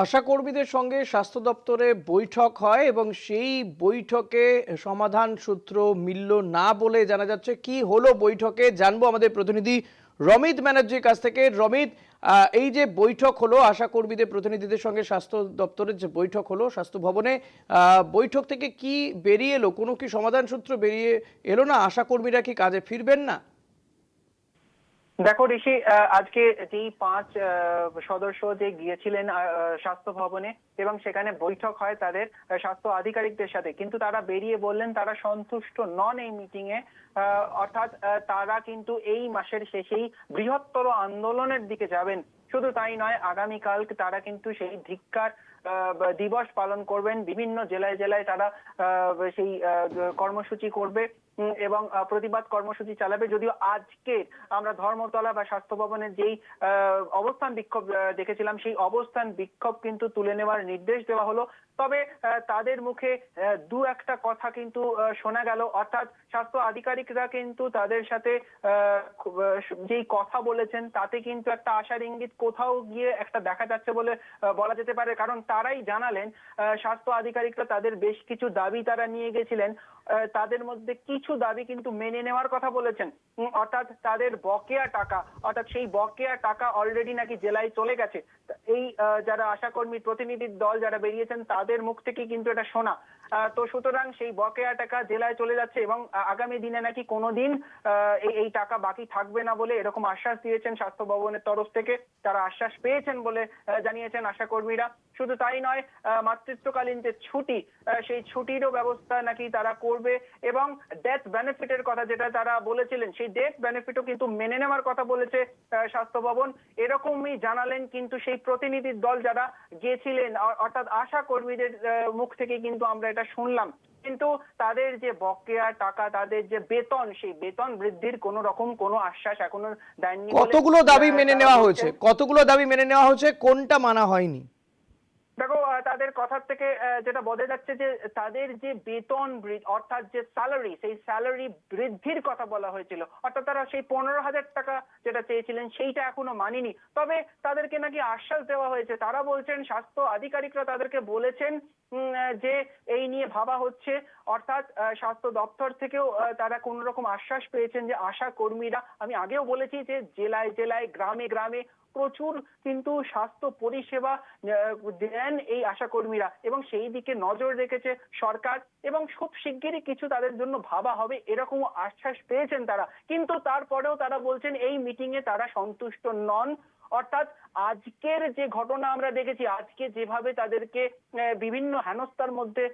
আশাকর্মীদের সঙ্গে স্বাস্থ্য দপ্তরে বৈঠক হয় এবং সেই বৈঠকে সমাধান সূত্র মিলল না বলে জানা যাচ্ছে। কি হলো বৈঠকে জানবো আমাদের প্রতিনিধি রমিত ব্যানার্জির কাছ থেকে। রমিত, এই যে বৈঠক হলো আশাকর্মীদের প্রতিনিধিদের সঙ্গে স্বাস্থ্য দপ্তরের যে বৈঠক হলো স্বাস্থ্য ভবনে, বৈঠক থেকে কি বেরিয়ে এলো? কোনো কি সমাধান সূত্র বেরিয়ে এলো না? আশাকর্মীরা কি কাজে ফিরবেন না? দেখো ঋষি, আজকে যেই 5 সদস্য যে গিয়েছিলেন স্বাস্থ্য ভবনে এবং সেখানে বৈঠক হয় তাদের স্বাস্থ্য আধিকারিকদের সাথে, কিন্তু তারা বেরিয়ে বললেন তারা সন্তুষ্ট নন এই মিটিং এ। অর্থাৎ তারা কিন্তু এই মাসের শেষেই বৃহত্তর আন্দোলনের দিকে যাবেন। শুধু তাই নয়, আগামীকাল তারা কিন্তু সেই ধিক্কার দিবস পালন করবেন। বিভিন্ন জেলায় জেলায় তারা সেই কর্মসূচি করবে এবং প্রতিবাদ কর্মসূচি চালাবে। যদিও আজকে আমরা ধর্মতলা বা স্বাস্থ্য ভবনের যেই অবস্থান বিক্ষোভ দেখেছিলাম, সেই অবস্থান বিক্ষোভ কিন্তু তুলে নেওয়ার নির্দেশ দেওয়া হলো। তবে তাদের মুখে দু একটা কথা কিন্তু শোনা গেল। অর্থাৎ স্বাস্থ্য আধিকারিকরা কিন্তু তাদের সাথে যেই কথা বলেছেন তাতে কিন্তু একটা আশার ইঙ্গিত কোথাও গিয়ে একটা দেখা যাচ্ছে বলে বলা যেতে পারে। কারণ তারাই জানালেন, স্বাস্থ্য আধিকারিকরা তাদের বেশ কিছু দাবি তারা নিয়ে গেছিলেন। তাদের মধ্যে কিছু দাবি কিন্তু মেনে নেওয়ার কথা বলেছেন। অর্থাৎ তাদের বকেয়া টাকা, অর্থাৎ সেই বকেয়া টাকা অলরেডি নাকি জেলায় চলে গেছে। এই যারা আশাকর্মী প্রতিনিধির দল যারা বেরিয়েছেন তাদের মুখ থেকে কিন্তু এটা শোনা। তো সুতরাং সেই বকেয়া টাকা জেলায় চলে যাচ্ছে এবং আগামী দিনে নাকি কোনোদিন এই টাকা বাকি থাকবে না বলে এরকম আশ্বাস দিয়েছেন স্বাস্থ্য ভবনের তরফ থেকে। তারা আশ্বাস পেয়েছেন বলে জানিয়েছেন আশাকর্মীরা। শুধু তাই নয়, মাতৃত্বকালীন যে ছুটি, সেই ছুটিরও ব্যবস্থা নাকি তারা করবে এবং ডেথ বেনিফিটের কথা যেটা তারা বলেছিলেন, সেই ডেথ বেনিফিটও কিন্তু মেনে নেওয়ার কথা বলেছে স্বাস্থ্য ভবন। এরকমই জানালেন কিন্তু সেই প্রতিনিধির দল যারা গিয়েছিলেন, অর্থাৎ আশা কর্মীদের মুখ থেকে কিন্তু আমরা এটা শুনলাম। কিন্তু তাদের যে বকেয়া টাকা, তাদের যে বেতন, সেই বেতন বৃদ্ধির কোন রকম কোনো আশ্বাস এখনো দেননি বলে কতগুলো দাবি মেনে তারা নেওয়া হয়েছে? বলছেন। কতগুলো দাবি মেনে নেওয়া হয়েছে, কোনটা মানা হয়নি? দেখো, তাদের কথা থেকে যেটা বোঝা যাচ্ছে যে তাদের যে বেতন অর্থাৎ যে স্যালারি, সেই স্যালারি বৃদ্ধির কথা বলা হয়েছিল। অর্থাৎ তারা সেই 15,000 টাকা যেটা চেয়েছিলেন সেইটা এখনো মানেনি। তবে তাদেরকে নাকি আশ্বাস দেওয়া হয়েছে। তারা বলছেন, স্বাস্থ্য আধিকারিকরা তাদেরকে বলেছেন যে এই নিয়ে ভাবা হচ্ছে। অর্থাৎ স্বাস্থ্য দপ্তর থেকেও তারা কোন রকম আশ্বাস পেয়েছেন যে আশা কর্মীরা, আমি আগেও বলেছি যে জেলায় জেলায় গ্রামে গ্রামে প্রচুর কিন্তু স্বাস্থ্য পরিষেবা দেন এই আশা কর্মীরা এবং সেই দিকে নজর রেখেছে সরকার এবং খুব শিগগিরই কিছু তাদের জন্য ভাবা হবে এরকম আশ্বাস পেয়েছেন তারা। কিন্তু তারপরেও তারা বলছেন এই মিটিং এ তারা সন্তুষ্ট নন। অর্থাৎ আজকের যে ঘটনা আমরা দেখেছি, আজকে যেভাবে তাদেরকে বিভিন্ন হেনস্থার মধ্যে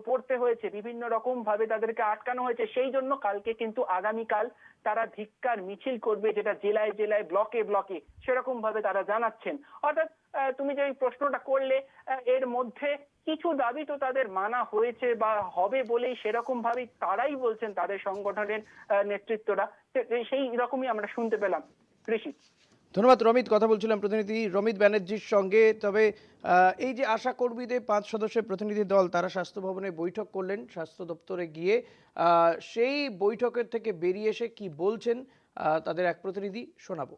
পড়তে হয়েছে, বিভিন্ন রকম ভাবে তাদেরকে আটকানো হয়েছে, সেই জন্য কালকে কিন্তু আগামীকাল তারা ধিক্কার মিছিল করবে, যেটা জেলায় জেলায় ব্লকে ব্লকে সেরকম ভাবে তারা জানাচ্ছেন। অর্থাৎ তুমি যে প্রশ্নটা করলে, এর মধ্যে কিছু দাবি তো তাদের মানা হয়েছে বা হবে বলেই সেরকম ভাবেই তারাই বলছেন, তাদের সংগঠনের নেতৃত্বরা। সেই রকমই আমরা শুনতে পেলাম কৃষি। ধন্যবাদ রমিত। কথা বলছিলাম প্রতিনিধি রমিত ব্যানার্জির সঙ্গে। তবে এই যে আশা কর্মীদের 5 সদস্যের প্রতিনিধি দল তারা স্বাস্থ্য ভবনে বৈঠক করলেন স্বাস্থ্য দপ্তরে গিয়ে, সেই বৈঠকের থেকে বেরিয়ে এসে কি বলছেন তাদের এক প্রতিনিধি শোনাবো।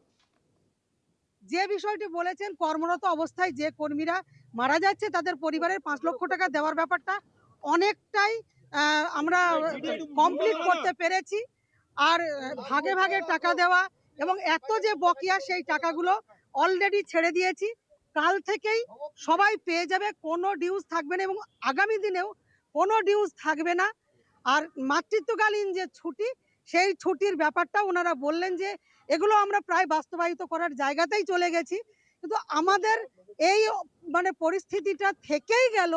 যে বিষয়টি বলেছেন, কর্মরত অবস্থায় যে কর্মীরা মারা যাচ্ছে তাদের পরিবারের 5 লক্ষ টাকা দেওয়ার ব্যাপারটা অনেকটাই আমরা কমপ্লিট করতে পেরেছি। আর ভাগে ভাগে টাকা দেওয়া এবং এত যে বকেয়া সেই টাকাগুলো অলরেডি ছেড়ে দিয়েছি। কাল থেকেই সবাই পেয়ে যাবে, কোনো ডিউজ থাকবে না এবং আগামী দিনেও কোনো ডিউজ থাকবে না। আর মাতৃত্বকালীন যে ছুটি, সেই ছুটির ব্যাপারটা ওনারা বললেন যে এগুলো আমরা প্রায় বাস্তবায়িত করার জায়গাতেই চলে গেছি। কিন্তু আমাদের এই পরিস্থিতিটা থেকেই গেল,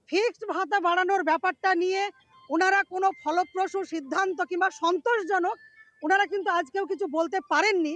ফিক্সড ভাতা বাড়ানোর ব্যাপারটা নিয়ে ওনারা কোনো ফলপ্রসূ সিদ্ধান্ত কিংবা সন্তোষজনক ওনারা কিন্তু আজকেও কিছু বলতে পারেননি।